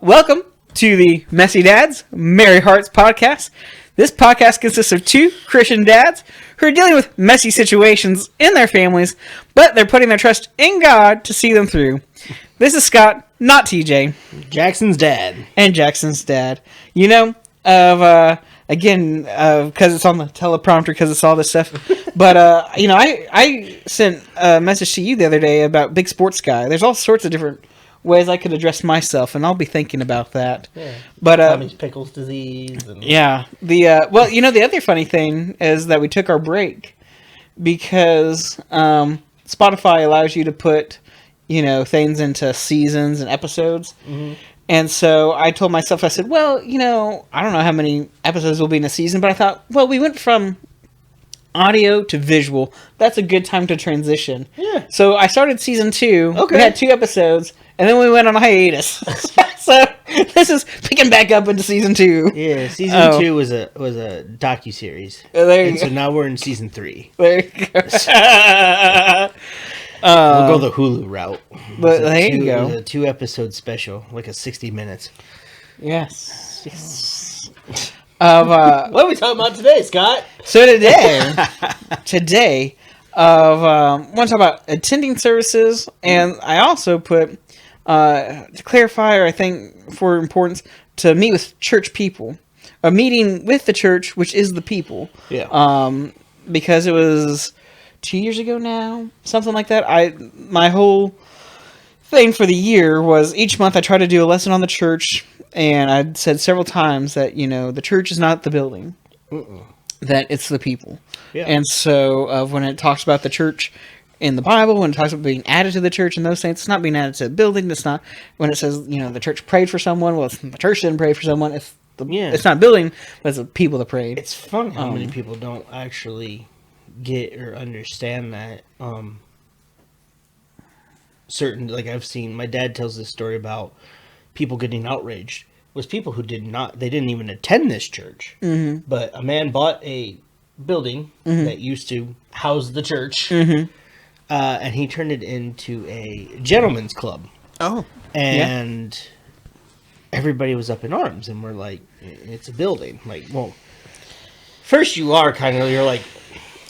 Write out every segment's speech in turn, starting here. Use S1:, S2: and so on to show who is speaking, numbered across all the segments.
S1: Welcome to the Messy Dads, Merry Hearts podcast. This podcast consists of two Christian dads who are dealing with messy situations in their families, but they're putting their trust in God to see them through. This is Scott, not TJ.
S2: Jackson's dad.
S1: And Jackson's dad. You know, because it's on the teleprompter, because it's all this stuff. But, I sent a message to you the other day about Big Sports Guy. There's all sorts of different ways I could address myself, and I'll be thinking about that.
S2: Yeah.
S1: But
S2: Tommy's Pickles disease. And...
S1: Yeah. The other funny thing is that we took our break because Spotify allows you to put, things into seasons and episodes. Mm-hmm. And so I told myself, I said, well, I don't know how many episodes will be in a season, but I thought, well, we went from audio to visual. That's a good time to transition.
S2: Yeah.
S1: So I started season 2.
S2: Okay.
S1: We had 2 episodes, and then we went on a hiatus. So this is picking back up into season 2.
S2: Yeah, season 2 was a docuseries.
S1: There you
S2: go. So now we're in season 3.
S1: There you go.
S2: We'll go the Hulu route.
S1: But there you go.
S2: It was a 2-episode special, like a 60 minutes.
S1: Yes.
S2: What are we talking about today, Scott?
S1: So today, I want to talk about attending services, and I also put, to clarify, or I think for importance, to meet with church people. A meeting with the church, which is the people.
S2: Yeah.
S1: Because it was 2 years ago now, something like that. My whole thing for the year was each month I try to do a lesson on the church, and I'd said several times that, the church is not the building. That it's the people.
S2: Yeah.
S1: And so when it talks about the church in the Bible, when it talks about being added to the church and those things, it's not being added to a building. It's not, when it says, the church prayed for someone, well, the church didn't pray for someone. It's not a building, but it's the people that prayed.
S2: It's funny how many people don't actually get or understand that. I've seen, my dad tells this story about people getting outraged. Was people who they didn't even attend this church. Mm-hmm. But a man bought a building that used to house the church, and he turned it into a gentleman's club.
S1: Oh.
S2: And everybody was up in arms, and we're like, it's a building. Like, well, first you're like...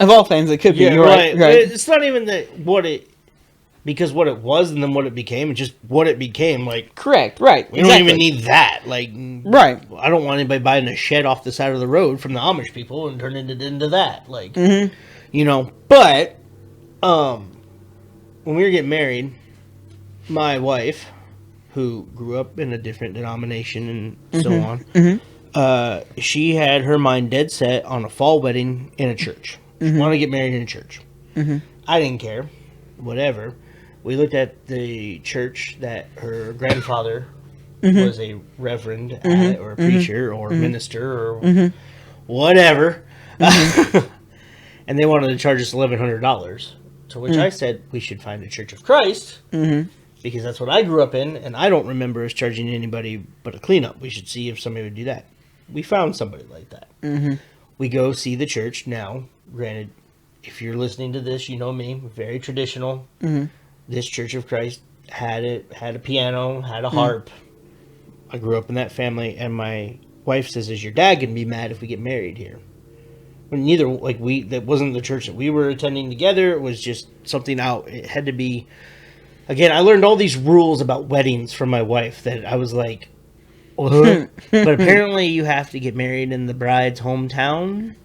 S1: Of all things, it could be.
S2: Yeah,
S1: You're right.
S2: It's not even because what it was and then what it became, it's just what it became. Like,
S1: correct, right.
S2: We don't even need that. Like,
S1: right.
S2: I don't want anybody buying a shed off the side of the road from the Amish people and turning it into that. Like, But, when we were getting married, my wife, who grew up in a different denomination and so on, she had her mind dead set on a fall wedding in a church. She wanted to get married in a church. I didn't care. Whatever. We looked at the church that her grandfather was a reverend at, or a preacher, or minister, or whatever. And they wanted to charge us $1,100. To which I said, we should find a Church of Christ, because that's what I grew up in, and I don't remember us charging anybody but a cleanup. We should see if somebody would do that. We found somebody like that. We go see the church. Now, granted, if you're listening to this, you know me, very traditional. This Church of Christ had a piano, had a harp. I grew up in that family, and my wife says, is your dad going to be mad if we get married here? But that wasn't the church that we were attending together. It was just something out. It had to be, again, I learned all these rules about weddings from my wife that I was like, but apparently you have to get married in the bride's hometown.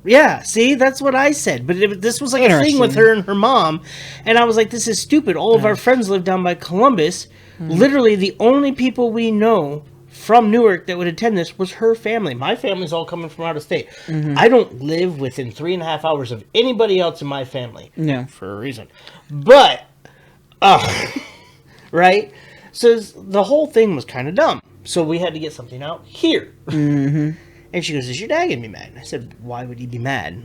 S2: Yeah, see, that's what I said. But this was like a thing with her and her mom. And I was like, this is stupid. All of our friends live down by Columbus. Literally, the only people we know from Newark that would attend this was her family. My family's all coming from out of state. I don't live within 3.5 hours of anybody else in my family.
S1: No.
S2: For a reason. But, right? So the whole thing was kind of dumb. So we had to get something out here. And she goes, is your dad going to be mad? And I said, why would he be mad?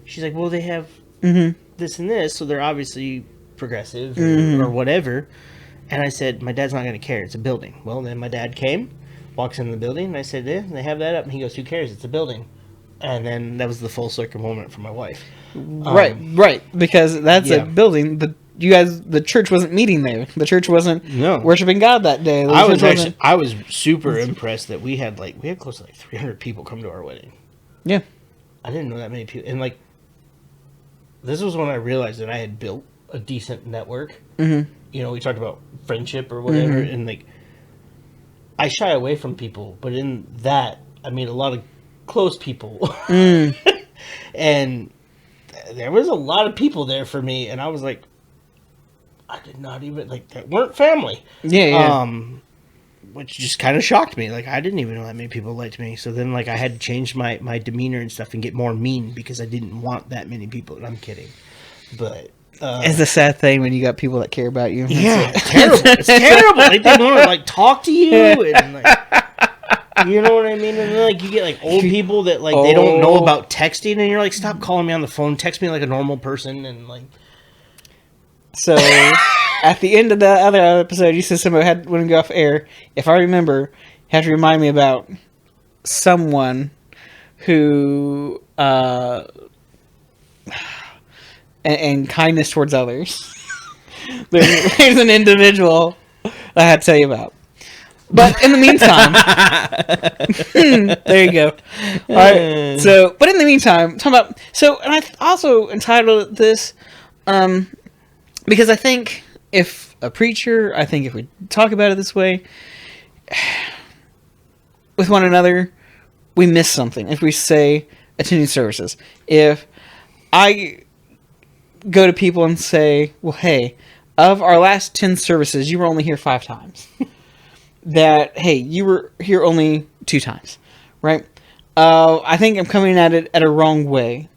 S2: She's like, well, they have this and this, so they're obviously progressive or whatever. And I said, my dad's not going to care. It's a building. Well, then my dad came, walks into the building, and I said, yeah, they have that up. And he goes, who cares? It's a building. And then that was the full circle moment for my wife.
S1: Right. Because that's a building. The the church wasn't meeting there. The church wasn't worshiping God that day.
S2: I was super impressed that we had close to 300 people come to our wedding.
S1: Yeah.
S2: I didn't know that many people. And this was when I realized that I had built a decent network.
S1: Mm-hmm.
S2: We talked about friendship or whatever, and I shy away from people, but in that I made a lot of close people. And there was a lot of people there for me, and I was like, I did not even that weren't family.
S1: Yeah.
S2: Which just kind of shocked me. I didn't even know that many people liked me. So then I had to change my demeanor and stuff and get more mean because I didn't want that many people. And I'm kidding, but
S1: it's a sad thing when you got people that care about you.
S2: Yeah, it's terrible. It's terrible. They want to talk to you and you know what I mean? And then you get old people that they don't know about texting, and you're like, stop calling me on the phone. Text me like a normal person, and
S1: So, at the end of the other episode, you said somebody wouldn't go off air. If I remember, you have to remind me about someone who and kindness towards others. There's an individual I had to tell you about. But in the meantime, there you go. All right. So, but in the meantime, talking about and I also entitled this because I think if we talk about it this way with one another, we miss something. If we say attending services, if I go to people and say, well, hey, of our last 10 services, you were only here 5 times. That, hey, you were here only 2 times, right? I think I'm coming at it at a wrong way.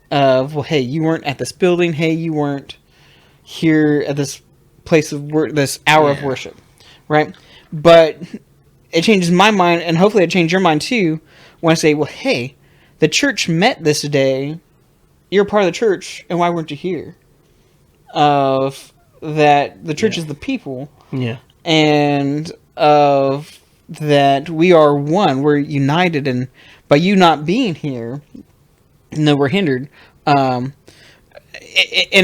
S1: Well, hey, you weren't at this building. Hey, you weren't here at this place of work, this hour of worship, right? But it changes my mind, and hopefully it changes your mind too, when I say, well, hey, the church met this day. You're part of the church, and why weren't you here? Of that, the church is the people.
S2: Yeah.
S1: And of that we are one, we're united, and by you not being here, no, we're hindered. In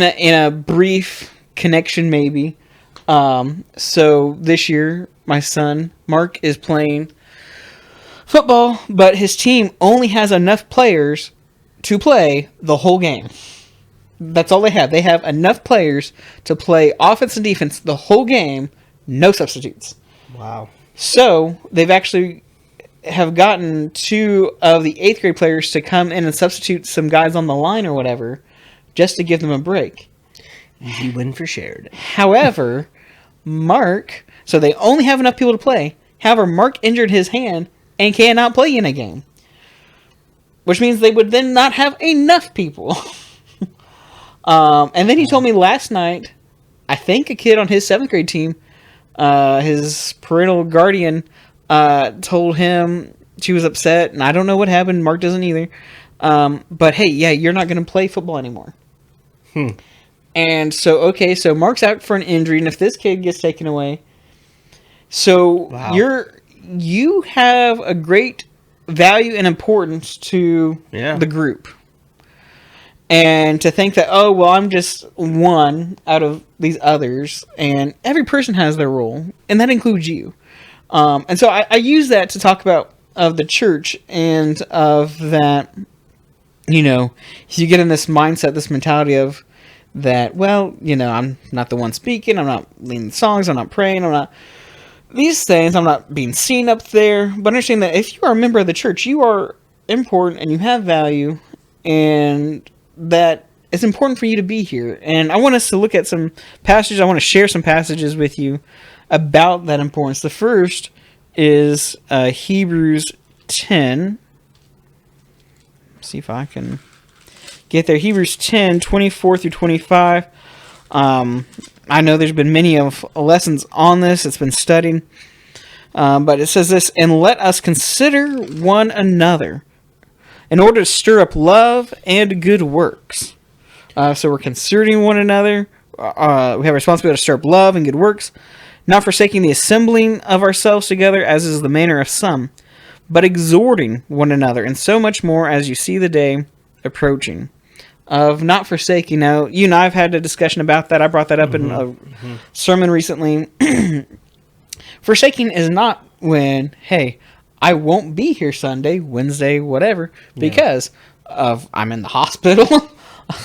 S1: a brief connection, maybe. So this year, my son Mark is playing football, but his team only has enough players to play the whole game. That's all they have. They have enough players to play offense and defense the whole game, no substitutes.
S2: Wow.
S1: So they've actually have gotten 2 of the 8th grade players to come in and substitute some guys on the line or whatever, just to give them a break.
S2: Easy win for Sheridan.
S1: However, Mark, so they only have enough people to play. However, Mark injured his hand and cannot play in a game. Which means they would then not have enough people. And then he told me last night, I think a kid on his 7th grade team, his parental guardian, told him she was upset, and I don't know what happened. Mark doesn't either. But hey, yeah, you're not going to play football anymore. And so Mark's out for an injury, and if this kid gets taken away, you have a great value and importance to the group. And to think that, oh, well, I'm just one out of these others, and every person has their role, and that includes you. And so I use that to talk about of the church, and of that, you get in this mindset, this mentality of that, well, I'm not the one speaking, I'm not leading songs, I'm not praying, I'm not these things, I'm not being seen up there, but understand that if you are a member of the church, you are important, and you have value, and that it's important for you to be here. And I want us to look at some passages. I want to share some passages with you about that importance. The first is Hebrews 10. Let's see if I can get there. Hebrews 10, 24 through 25. I know there's been many of lessons on this. It's been studied. But it says this, and let us consider one another in order to stir up love and good works. So we're considering one another. We have a responsibility to stir up love and good works, not forsaking the assembling of ourselves together, as is the manner of some, but exhorting one another, and so much more as you see the day approaching. of not forsaking. Now, you and I have had a discussion about that. I brought that up in a sermon recently. Forsaking is not when, hey, I won't be here Sunday, Wednesday, whatever, because of I'm in the hospital.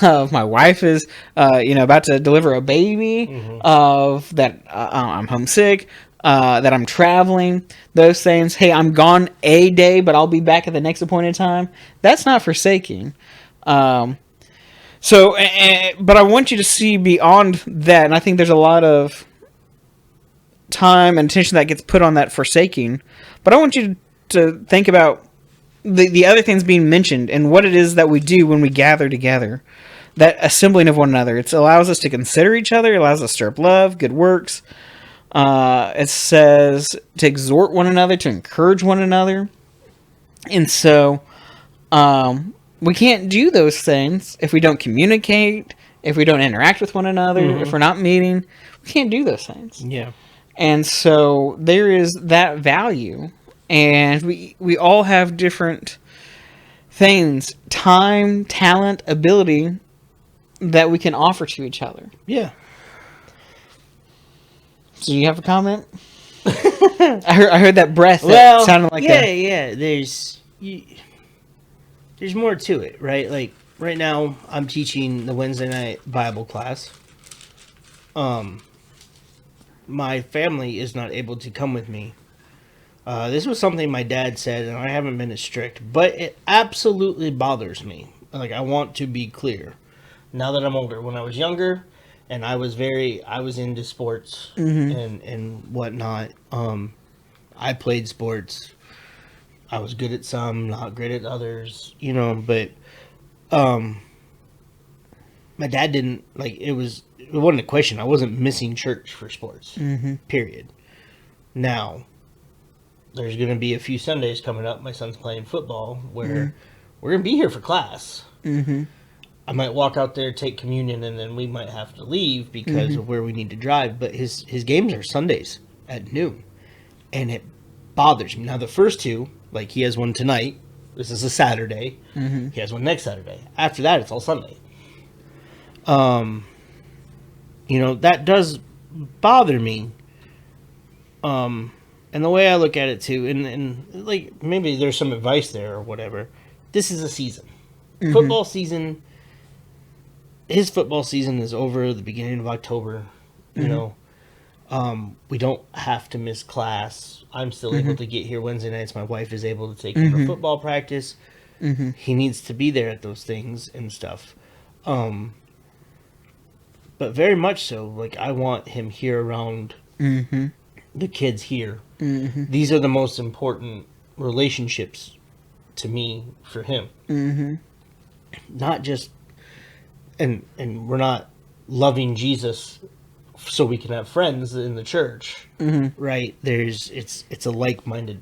S1: My wife is, about to deliver a baby. Of that, I'm homesick. That I'm traveling. Those things. Hey, I'm gone a day, but I'll be back at the next appointed time. That's not forsaking. But I want you to see beyond that, and I think there's a lot of time and attention that gets put on that forsaking. But I want you to think about the other things being mentioned and what it is that we do when we gather together. That assembling of one another. It allows us to consider each other. It allows us to stir up love, good works. It says to exhort one another, to encourage one another. And so, we can't do those things if we don't communicate, if we don't interact with one another, if we're not meeting. We can't do those things.
S2: Yeah.
S1: And so there is that value, and we all have different things, time, talent, ability that we can offer to each other.
S2: Yeah.
S1: Do you have a comment? I heard that breath. That sounded like
S2: There's more to it, right? Like right now, I'm teaching the Wednesday night Bible class. My family is not able to come with me. This was something my dad said, and I haven't been as strict, but it absolutely bothers me. Like, I want to be clear. Now that I'm older, when I was younger, and I was into sports and whatnot. I played sports. I was good at some, not great at others, but my dad didn't, it wasn't a question. I wasn't missing church for sports, period. Now, there's going to be a few Sundays coming up. My son's playing football where we're going to be here for class. I might walk out there, take communion, and then we might have to leave because of where we need to drive. But his games are Sundays at noon, and it bothers me. Now, the first two, he has one tonight. This is a Saturday. He has one next Saturday. After that, it's all Sunday. That does bother me. And the way I look at it, too, and maybe there's some advice there or whatever. This is a season. Football season... His football season is over the beginning of October. We don't have to miss class. I'm still able to get here Wednesday nights. My wife is able to take him to football practice. He needs to be there at those things and stuff. But very much so, I want him here around the kids here. These are the most important relationships to me for him. Not just... And we're not loving Jesus so we can have friends in the church, right? It's a like-minded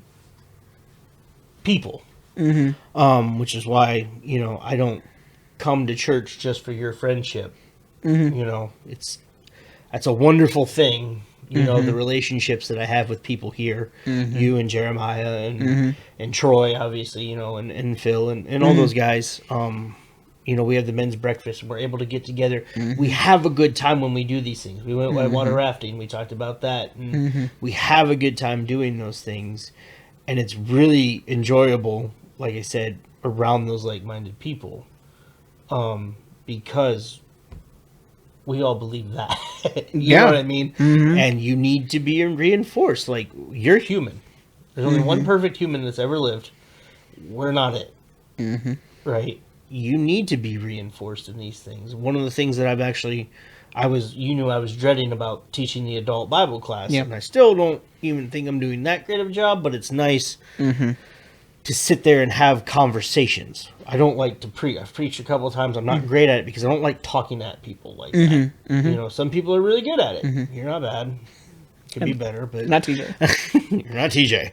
S2: people, which is why I don't come to church just for your friendship. That's a wonderful thing. The relationships that I have with people here, you and Jeremiah and Troy, obviously, and Phil and all those guys. We have the men's breakfast and we're able to get together. We have a good time when we do these things. We went water rafting. We talked about that. And we have a good time doing those things. And it's really enjoyable, like I said, around those like-minded people. Because we all believe that. You know what I mean? And you need to be reinforced. You're human. There's only one perfect human that's ever lived. We're not it. Right? You need to be reinforced in these things. One of the things that I was dreading about teaching the adult Bible class, and I still don't even think I'm doing that great of a job, but it's nice to sit there and have conversations. I don't like to preach. I've preached a couple of times. I'm not great at it because I don't like talking at people like that. Some people are really good at it. You're not bad. Could be better, but...
S1: Not TJ.
S2: You're not TJ.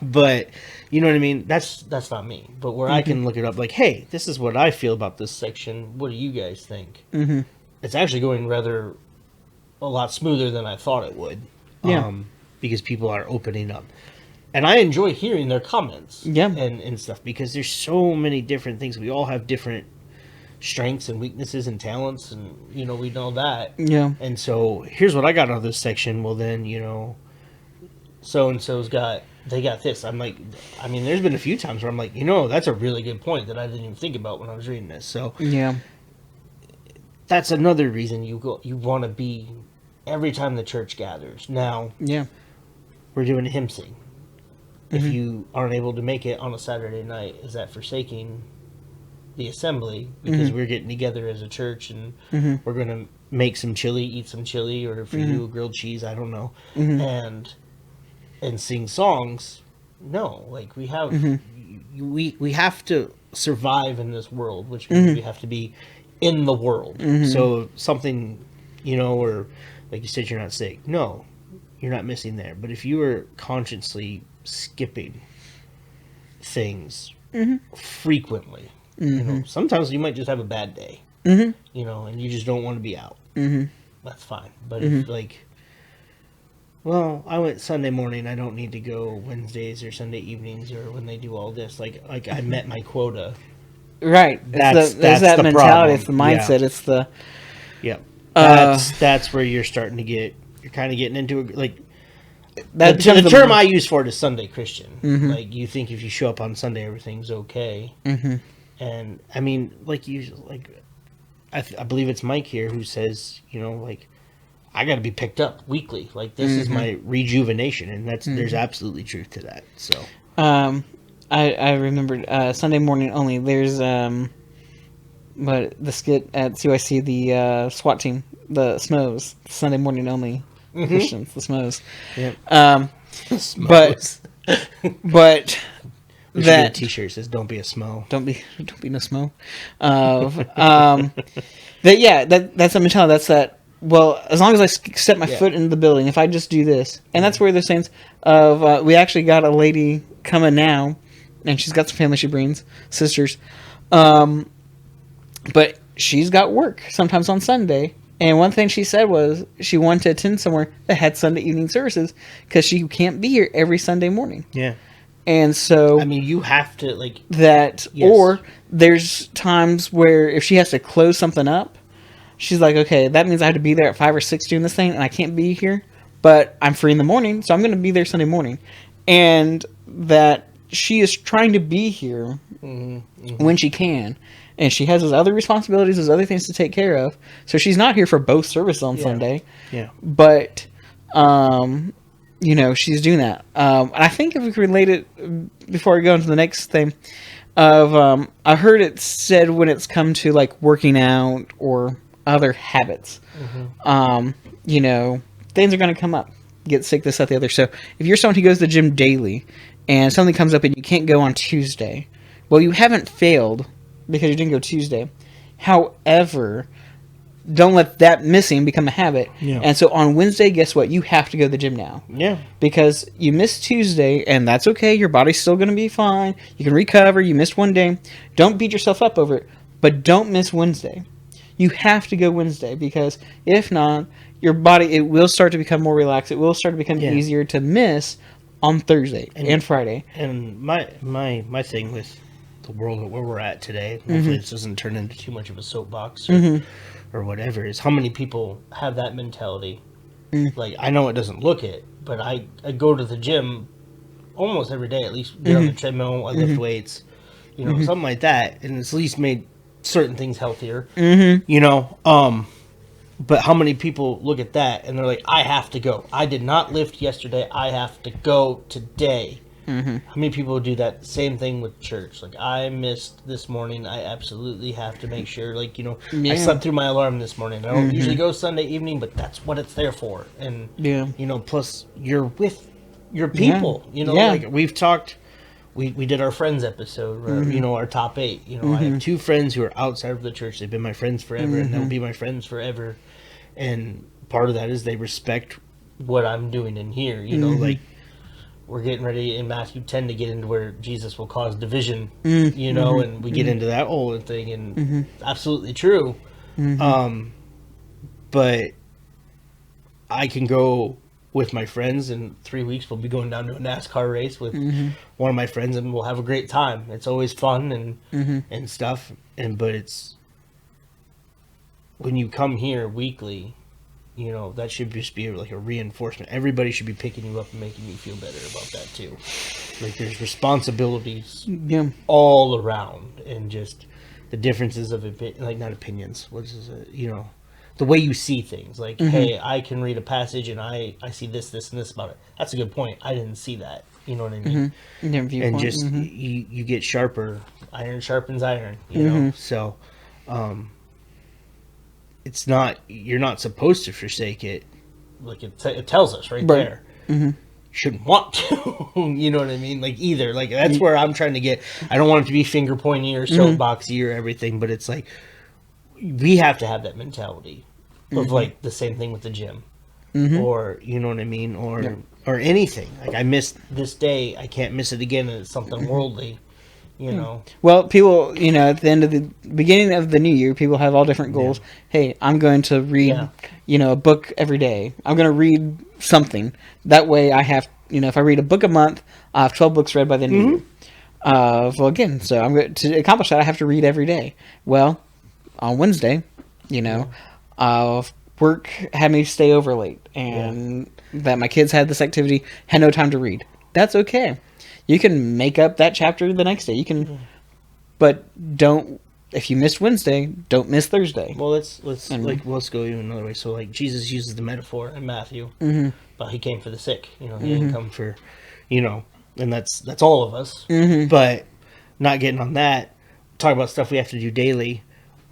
S2: But... You know what I mean? That's not me. But where I can look it up, hey, this is what I feel about this section. What do you guys think? It's actually going a lot smoother than I thought it would. Because people are opening up. And I enjoy hearing their comments and stuff because there's so many different things. We all have different strengths and weaknesses and talents, and we know that.
S1: Yeah.
S2: And so here's what I got out of this section. Well, then so and so's got this. I'm like, I mean, there's been a few times where I'm like, that's a really good point that I didn't even think about when I was reading this. So
S1: Yeah.
S2: that's another reason you want to be every time the church gathers. Now,
S1: Yeah.
S2: we're doing a hymn sing. If you aren't able to make it on a Saturday night, is that forsaking the assembly? Because we're getting together as a church and we're going to make some chili, eat some chili, or if you do grilled cheese, I don't know, and sing songs. No, like we have we have to survive in this world, which means we have to be in the world. So something, or like you said, you're not sick. No, you're not missing there. But if you are consciously skipping things frequently, sometimes you might just have a bad day, and you just don't want to be out. That's fine. But if well, I went Sunday morning, I don't need to go Wednesdays or Sunday evenings or when they do all this. Like I met my quota.
S1: Right.
S2: That's
S1: there's that
S2: the
S1: mentality.
S2: problem.
S1: It's the mindset.
S2: Yeah.
S1: It's the.
S2: Yep. That's where you're starting to get. You're kind of getting into
S1: That
S2: the term I use for it is Sunday Christian. Like you think if you show up on Sunday, everything's okay. And I mean, I believe it's Mike here who says, I got to be picked up weekly. Like this is my rejuvenation, and there's absolutely truth to that. So,
S1: I remembered Sunday morning only. There's but the skit at CYC, the SWAT team, the SMOs, Sunday morning only Christians, the SMOs.
S2: Yep.
S1: But
S2: we should get a T-shirt that says "Don't be a smo."
S1: Don't be no smo. That's a mentality. That's that. Well, as long as I step my foot into the building, if I just do this, and that's where the sense of we actually got a lady coming now, and she's got some family she brings, sisters, but she's got work sometimes on Sunday. And one thing she said was she wanted to attend somewhere that had Sunday evening services because she can't be here every Sunday morning.
S2: Yeah.
S1: And so,
S2: I mean, you have to
S1: that,
S2: yes.
S1: Or there's times where if she has to close something up, she's like, okay, that means I have to be there at 5 or 6 doing this thing, and I can't be here, but I'm free in the morning, so I'm going to be there Sunday morning. And that she is trying to be here when she can. And she has those other responsibilities, those other things to take care of. So she's not here for both services on Sunday.
S2: Yeah.
S1: But, she's doing that. And I think if we could relate it, before I go into the next thing, I heard it said when it's come to, working out or other habits, things are going to come up. Get sick, this, that, the other. So if you're someone who goes to the gym daily and something comes up and you can't go on Tuesday, well, you haven't failed because you didn't go Tuesday. However, don't let that missing become a habit.
S2: Yeah.
S1: And so on Wednesday, guess what? You have to go to the gym now.
S2: Yeah.
S1: Because you missed Tuesday, and that's okay. Your body's still going to be fine. You can recover. You missed one day. Don't beat yourself up over it, but don't miss Wednesday. You have to go Wednesday because if not, your body, it will start to become more relaxed. It will start to become easier to miss on Thursday and Friday.
S2: And my thing with the world where we're at today, hopefully this doesn't turn into too much of a soapbox or whatever, is how many people have that mentality. Like, I know it doesn't look it, but I go to the gym almost every day, at least get on the treadmill, I lift weights, something like that, and it's at least made certain things healthier, but how many people look at that and they're like, I have to go. I did not lift yesterday. I have to go today. How many people do that same thing with church? Like, I missed this morning. I absolutely have to make sure, I slept through my alarm this morning. I don't usually go Sunday evening, but that's what it's there for. And, plus you're with your people, like we've talked, we did our friends episode, where, our top 8, I have 2 friends who are outside of the church. They've been my friends forever and they'll be my friends forever. And part of that is they respect what I'm doing in here, we're getting ready in Matthew 10 to get into where Jesus will cause division, and we get into that whole thing, and absolutely true. But I can go with my friends in 3 weeks. We'll be going down to a NASCAR race with one of my friends, and we'll have a great time. It's always fun and stuff. But it's when you come here weekly, that should just be like a reinforcement. Everybody should be picking you up and making you feel better about that too. Like there's responsibilities all around, and just the differences of not opinions. What is it? The way you see things. Like, hey, I can read a passage and I see this, and this about it. That's a good point. I didn't see that. You know what I mean? And just you get sharper. Iron sharpens iron. You know, so. It's not, you're not supposed to forsake it. Like it tells us right there. You shouldn't want to. You know what I mean? Like either. Like that's where I'm trying to get. I don't want it to be finger pointy or soapboxy or everything, but it's like we have to have that mentality of like the same thing with the gym. Or you know what I mean? Or anything. Like I missed this day, I can't miss it again, and it's something worldly.
S1: Well, people, at the end of the beginning of the new year, people have all different goals. Hey, I'm going to read, a book every day. I'm going to read something. That way I have, if I read a book a month, I have 12 books read by the end of the year. Well, again, so I'm going to accomplish that. I have to read every day. Well, on Wednesday, work had me stay over late, and that my kids had this activity, had no time to read. That's okay. You can make up that chapter the next day. You can, but don't. If you missed Wednesday, don't miss Thursday.
S2: Well, let's go even another way. So, like Jesus uses the metaphor in Matthew, but he came for the sick. He didn't come for, and that's all of us. But not getting on that. Talk about stuff we have to do daily.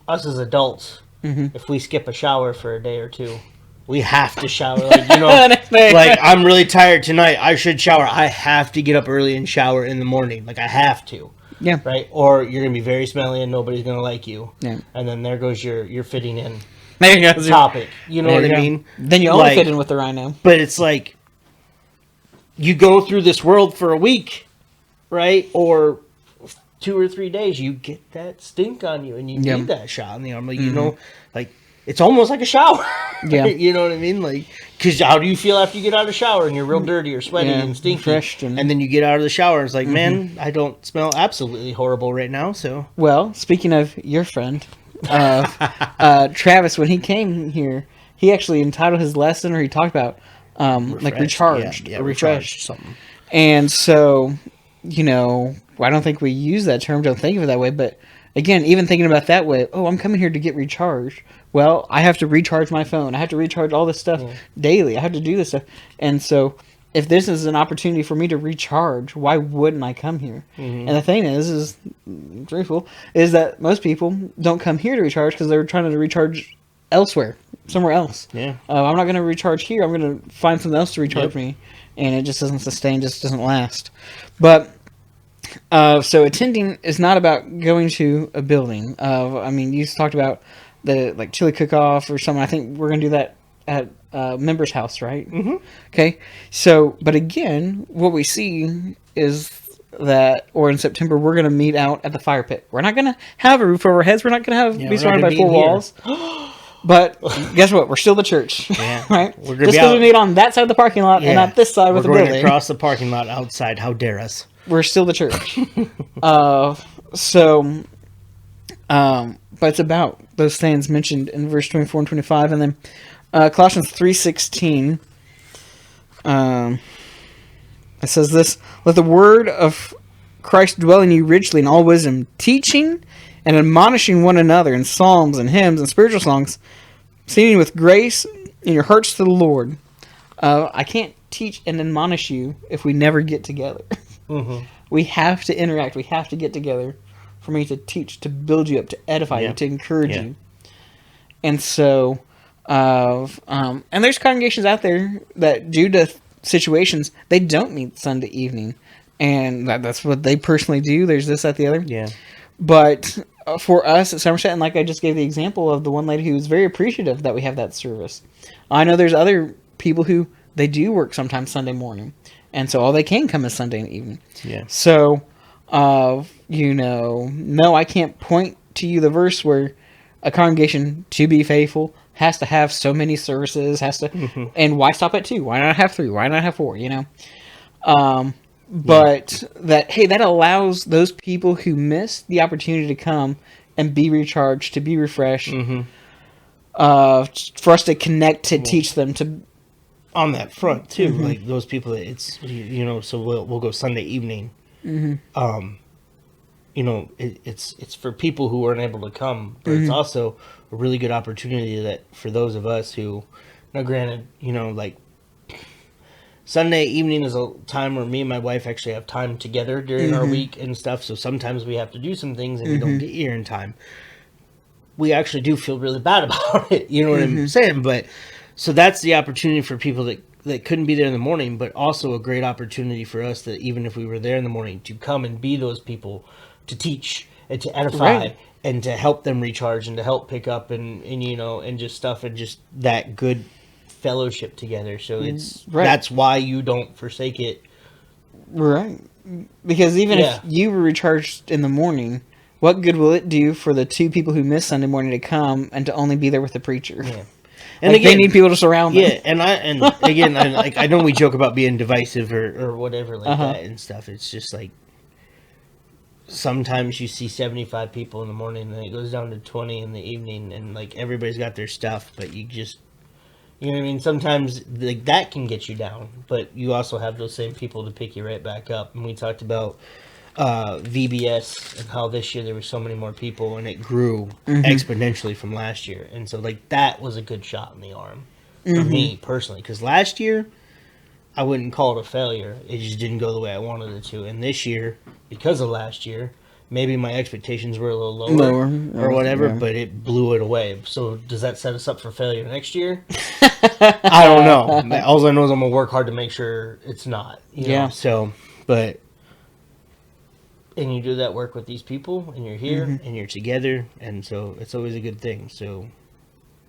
S2: Us as adults, if we skip a shower for a day or two. We have to shower, like I'm really tired tonight. I should shower. I have to get up early and shower in the morning. Like I have to.
S1: Yeah.
S2: Right. Or you're gonna be very smelly and nobody's gonna like you.
S1: Yeah.
S2: And then there goes your fitting in.
S1: There you go.
S2: Topic. You know what I mean?
S1: Then you only fit in with the rhino.
S2: But it's like you go through this world for a week, right? Or 2 or 3 days, you get that stink on you, and you need that shot in the arm. Like it's almost like a shower.
S1: Yeah.
S2: You know what I mean? Like, because how do you feel after you get out of the shower and you're real dirty or sweaty and stinky?
S1: Fresh
S2: and then you get out of the shower and it's like, man, I don't smell absolutely horrible right now. So,
S1: well, speaking of your friend, Travis, when he came here, he actually entitled his lesson, or he talked about like recharged or refreshed
S2: something.
S1: And so, I don't think we use that term, don't think of it that way, but again, even thinking about that way, I'm coming here to get recharged. Well, I have to recharge my phone. I have to recharge all this stuff daily. I have to do this stuff. And so if this is an opportunity for me to recharge, why wouldn't I come here? And the thing is truthful, is that most people don't come here to recharge because they're trying to recharge elsewhere, somewhere else.
S2: Yeah.
S1: I'm not going to recharge here. I'm going to find something else to recharge me. And it just doesn't sustain, just doesn't last. But so attending is not about going to a building. You talked about the chili cook-off or something. I think we're going to do that at member's house, right? Okay. So, but again, what we see is that, or in September, we're going to meet out at the fire pit. We're not going to have a roof over our heads. We're not going to be surrounded by 4 walls. But guess what? We're still the church, right? We're just going to meet on that side of the parking lot and not this side with the building.
S2: We're going across the parking lot outside. How dare us?
S1: We're still the church. But it's about those things mentioned in verse 24 and 25. And then Colossians 3:16, it says this: "Let the word of Christ dwell in you richly in all wisdom, teaching and admonishing one another in psalms and hymns and spiritual songs, singing with grace in your hearts to the Lord." I can't teach and admonish you if we never get together. We have to interact. We have to get together for me to teach, to build you up, to edify you, to encourage you. And so, and there's congregations out there that, due to situations, they don't meet Sunday evening. And that's what they personally do. There's this, that, the other.
S2: Yeah.
S1: But for us at Somerset, and like I just gave the example of the one lady who was very appreciative that we have that service. I know there's other people who, they do work sometimes Sunday morning. And so all they can come is Sunday evening. Yeah. So, no, I can't point to you the verse where a congregation, to be faithful, has to have so many services, and why stop at 2? Why not have 3? Why not have 4, But that allows those people who miss the opportunity to come and be recharged, to be refreshed, for us to connect to teach them to.
S2: On that front too, like those people, it's so we'll go Sunday evening. It's for people who aren't able to come, but it's also a really good opportunity that for those of us who, now granted, like Sunday evening is a time where me and my wife actually have time together during our week and stuff. So sometimes we have to do some things and we don't get here in time. We actually do feel really bad about it. You know what I'm saying? But so that's the opportunity for people that couldn't be there in the morning, but also a great opportunity for us that even if we were there in the morning to come and be those people to teach and to edify and to help them recharge and to help pick up and just stuff and just that good fellowship together. So it's that's why you don't forsake it.
S1: Right. Because even if you were recharged in the morning, what good will it do for the two people who miss Sunday morning to come and to only be there with the preacher? Yeah. And again, they need people to surround them.
S2: Yeah, and again, I know we joke about being divisive or whatever like that and stuff. It's just like sometimes you see 75 people in the morning and it goes down to 20 in the evening and like everybody's got their stuff, but you just, you know what I mean? Sometimes like that can get you down, but you also have those same people to pick you right back up. And we talked about VBS and how this year there were so many more people and it grew exponentially from last year. And so like that was a good shot in the arm for me personally, because last year I wouldn't call it a failure. It just didn't go the way I wanted it to. And this year, because of last year, maybe my expectations were a little lower or whatever, but it blew it away. So does that set us up for failure next year? I don't know. All I know is I'm going to work hard to make sure it's not. You know? So, but... And you do that work with these people, and you're here, and you're together, and so it's always a good thing. So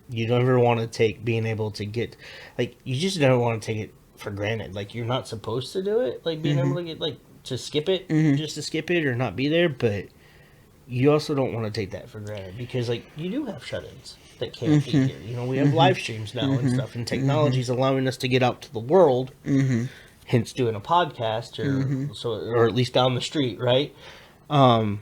S2: you don't ever want to take being able to get, like, you just don't want to take it for granted. Like, you're not supposed to do it, like, being able to get, like, to skip it, just to skip it or not be there, but you also don't want to take that for granted, because, like, you do have shut-ins that can't be here. You know, we have live streams now and stuff, and technology is allowing us to get out to the world, hence doing a podcast or at least down the street, right? But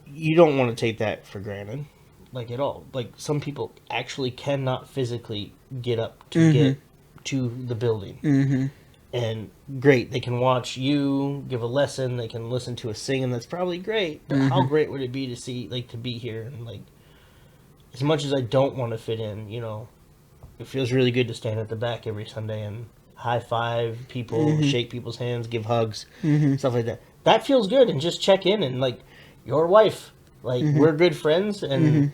S2: you don't want to take that for granted, like at all. Like some people actually cannot physically get up to get to the building, and great, they can watch you give a lesson, they can listen to us sing, and that's probably great. But how great would it be to see, like, to be here and like, as much as I don't want to fit in, you know, it feels really good to stand at the back every Sunday and high five people, shake people's hands, give hugs, stuff like that. That feels good, and just check in and like your wife, like we're good friends, and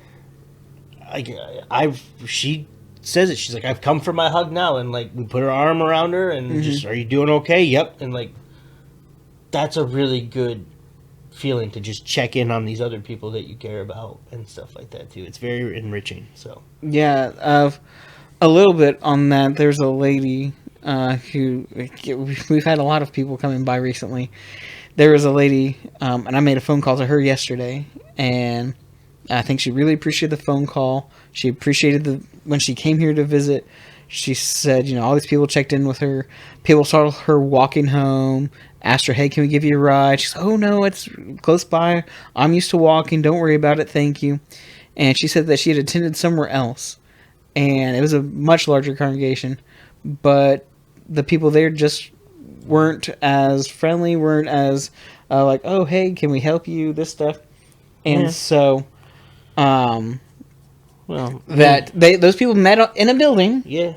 S2: she says it. She's like, I've come for my hug now, and like we put her arm around her and just, are you doing okay? Yep, and like that's a really good feeling to just check in on these other people that you care about and stuff like that too. It's very enriching. So
S1: yeah, a little bit on that. There's a lady. Who we've had a lot of people coming by recently. There was a lady, and I made a phone call to her yesterday, and I think she really appreciated the phone call. She appreciated when she came here to visit. She said, you know, all these people checked in with her. People saw her walking home, asked her, hey, can we give you a ride? She said, oh no, it's close by. I'm used to walking. Don't worry about it. Thank you. And she said that she had attended somewhere else, and it was a much larger congregation, but the people there just weren't as friendly, weren't as like, oh, hey, can we help you, this stuff. And so that those people met in a building,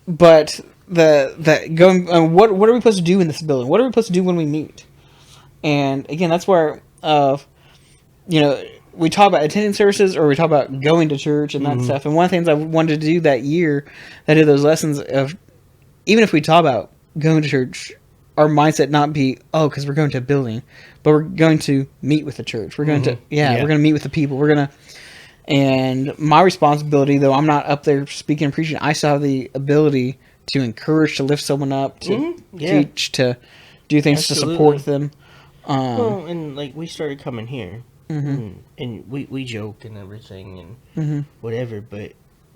S1: but what are we supposed to do in this building? What are we supposed to do when we meet? And again, that's where you know, we talk about attending services, or we talk about going to church and that stuff. And one of the things I wanted to do that year, that I did those lessons of, even if we talk about going to church, our mindset not be, oh, because we're going to a building, but we're going to meet with the church. We're going to, we're going to meet with the people. We're going to, and my responsibility, though I'm not up there speaking and preaching, I still have the ability to encourage, to lift someone up, to teach, to do things to support them.
S2: Well, and like we started coming here, and we joke and everything and whatever, but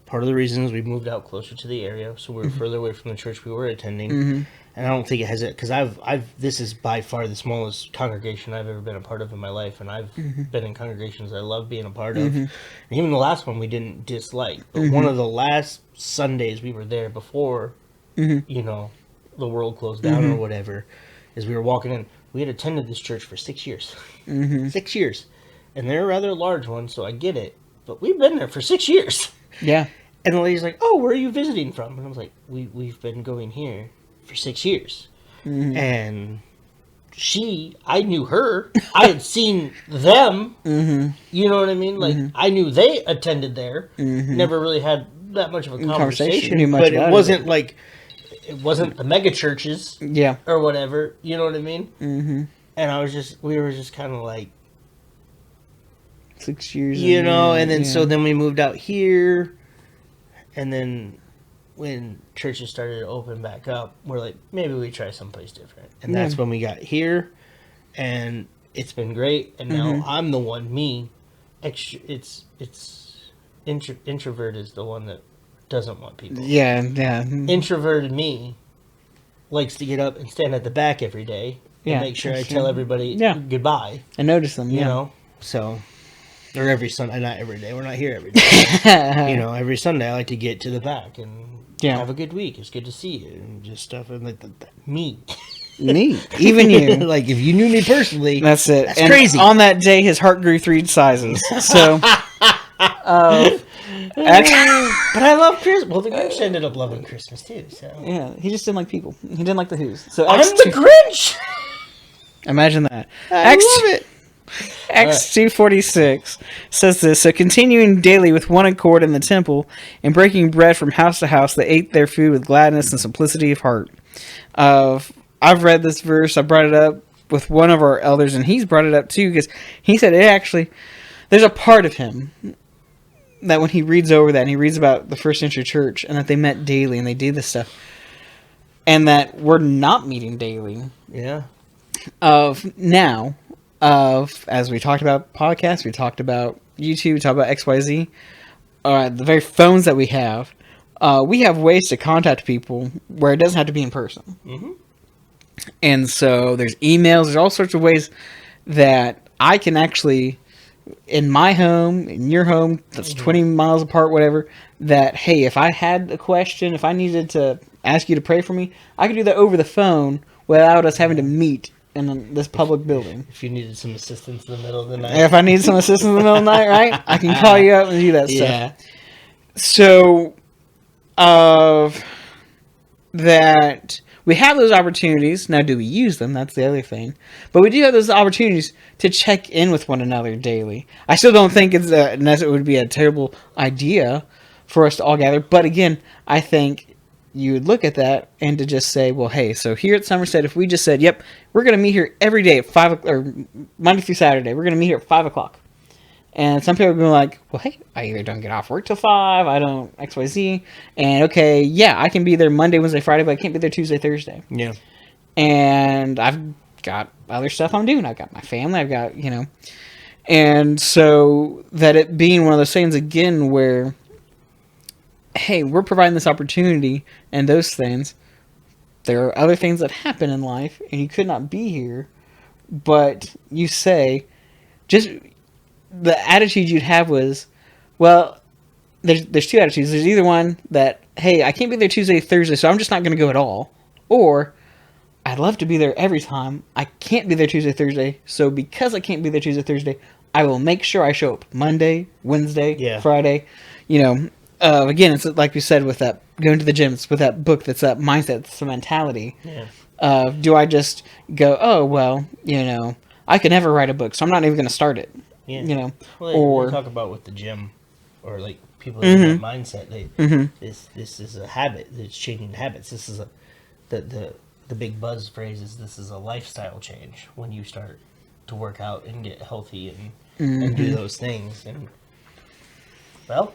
S2: part of the reason is we moved out closer to the area, so we were further away from the church we were attending. and I don't think it has it because this is by far the smallest congregation I've ever been a part of in my life, and I've been in congregations I love being a part of. And even the last one we didn't dislike, but one of the last Sundays we were there before, you know, the world closed down or whatever, is we were walking in. We had attended this church for 6 years, 6 years, and they're a rather large one, so I get it. But we've been there for 6 years.
S1: Yeah.
S2: And the lady's like, "Oh, where are you visiting from?" And I was like, "We've been going here for 6 years." And I knew her. I had seen them. You know what I mean? Like, I knew they attended there. Never really had that much of a conversation.
S1: Knew much
S2: but
S1: about
S2: it wasn't like, it wasn't the mega churches.
S1: Yeah.
S2: Or whatever. You know what I mean? And we were just kind of like,
S1: 6 years.
S2: you know, and then so then we moved out here. And then when churches started to open back up, we're like, maybe we try someplace different. And that's when we got here. And it's been great. And now I'm the one, introvert is the one that doesn't want people.
S1: Yeah.
S2: Introverted me likes to get up and stand at the back every day and make sure I tell everybody goodbye.
S1: I notice them,
S2: You know? So... Or every Sunday, not every day. We're not here every day. You know, every Sunday I like to get to the back and have a good week. It's good to see you and just stuff. And like me,
S1: even you.
S2: Like if you knew me personally,
S1: that's it.
S2: That's
S1: and
S2: crazy.
S1: On that day, his heart grew 3 sizes. So,
S2: but I love Christmas. Well, the Grinch ended up loving Christmas too. So
S1: yeah, he just didn't like people. He didn't like the Who's. So
S2: I'm the Grinch.
S1: Imagine that.
S2: I love it.
S1: Acts 2:46 says this: so continuing daily with one accord in the temple and breaking bread from house to house, they ate their food with gladness and simplicity of heart. I've read this verse. I brought it up with one of our elders, and he's brought it up too because he said it actually. There's a part of him that when he reads over that and he reads about the first century church and that they met daily and they did this stuff, and that we're not meeting daily.
S2: Yeah.
S1: As we talked about podcasts, we talked about YouTube, we talked about XYZ, the very phones that we have ways to contact people where it doesn't have to be in person. And so there's emails, there's all sorts of ways that I can actually, in my home, in your home, that's 20 miles apart, whatever, that, hey, if I had a question, if I needed to ask you to pray for me, I could do that over the phone without us having to meet in this public building.
S2: If you needed some assistance in the middle of the night.
S1: If I need some assistance in the middle of the night, right? I can call you up and do that stuff. So, that we have those opportunities. Now, do we use them? That's the other thing. But we do have those opportunities to check in with one another daily. I still don't think it would be a terrible idea for us to all gather. But again, I think you would look at that and to just say, well, hey, so here at Somerset, if we just said, yep, we're going to meet here every day at 5 or Monday through Saturday, we're going to meet here at 5 o'clock. And some people are going to be like, well, hey, I either don't get off work till 5, I don't XYZ. And okay, yeah, I can be there Monday, Wednesday, Friday, but I can't be there Tuesday, Thursday.
S2: Yeah.
S1: And I've got other stuff I'm doing. I've got my family, I've got, And so that it being one of those things, again, where, hey, we're providing this opportunity and those things. There are other things that happen in life, and you could not be here, but you say, just the attitude you'd have was, well, there's 2 attitudes. There's either one that, hey, I can't be there Tuesday, Thursday, so I'm just not going to go at all, or I'd love to be there every time. I can't be there Tuesday, Thursday, so because I can't be there Tuesday, Thursday, I will make sure I show up Monday, Wednesday, Friday, again, it's like we said with that going to the gym. It's with that book. That's that mindset. It's the mentality. Yeah. Do I just go? Oh well, I could never write a book, so I'm not even going to start it. Yeah.
S2: Well, or talk about with the gym, or like people in that mindset. This is a habit. It's changing habits. This is the big buzz phrase is this is a lifestyle change when you start to work out and get healthy and do those things. And well.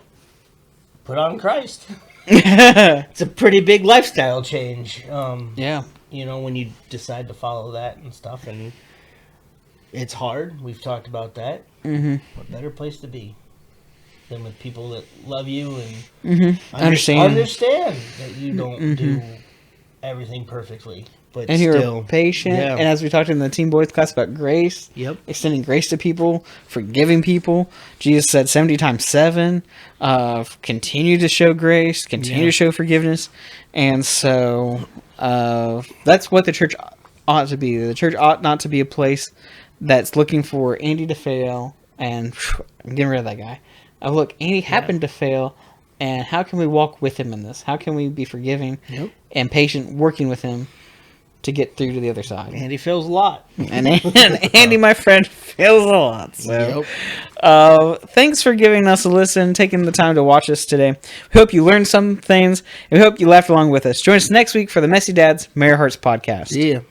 S2: Put on Christ. It's a pretty big lifestyle change.
S1: Yeah.
S2: When you decide to follow that and stuff, and it's hard. We've talked about that. What better place to be than with people that love you and understand that you don't do everything perfectly, but
S1: And you
S2: still
S1: were patient.
S2: Yeah.
S1: And as we talked in the Teen Boys class about grace,
S2: Yep.
S1: extending grace to people, forgiving people. Jesus said 70 times 7. Continue to show grace, continue to show forgiveness. And so that's what the church ought to be. The church ought not to be a place that's looking for Andy to fail and I'm getting rid of that guy. Look, Andy happened to fail, and how can we walk with him in this? How can we be forgiving and patient, working with him to get through to the other side?
S2: Andy fails a lot.
S1: And Andy, my friend, fails a lot. So, thanks for giving us a listen, taking the time to watch us today. We hope you learned some things, and we hope you laughed along with us. Join us next week for the Messy Dads, Merry Hearts podcast.
S2: Yeah.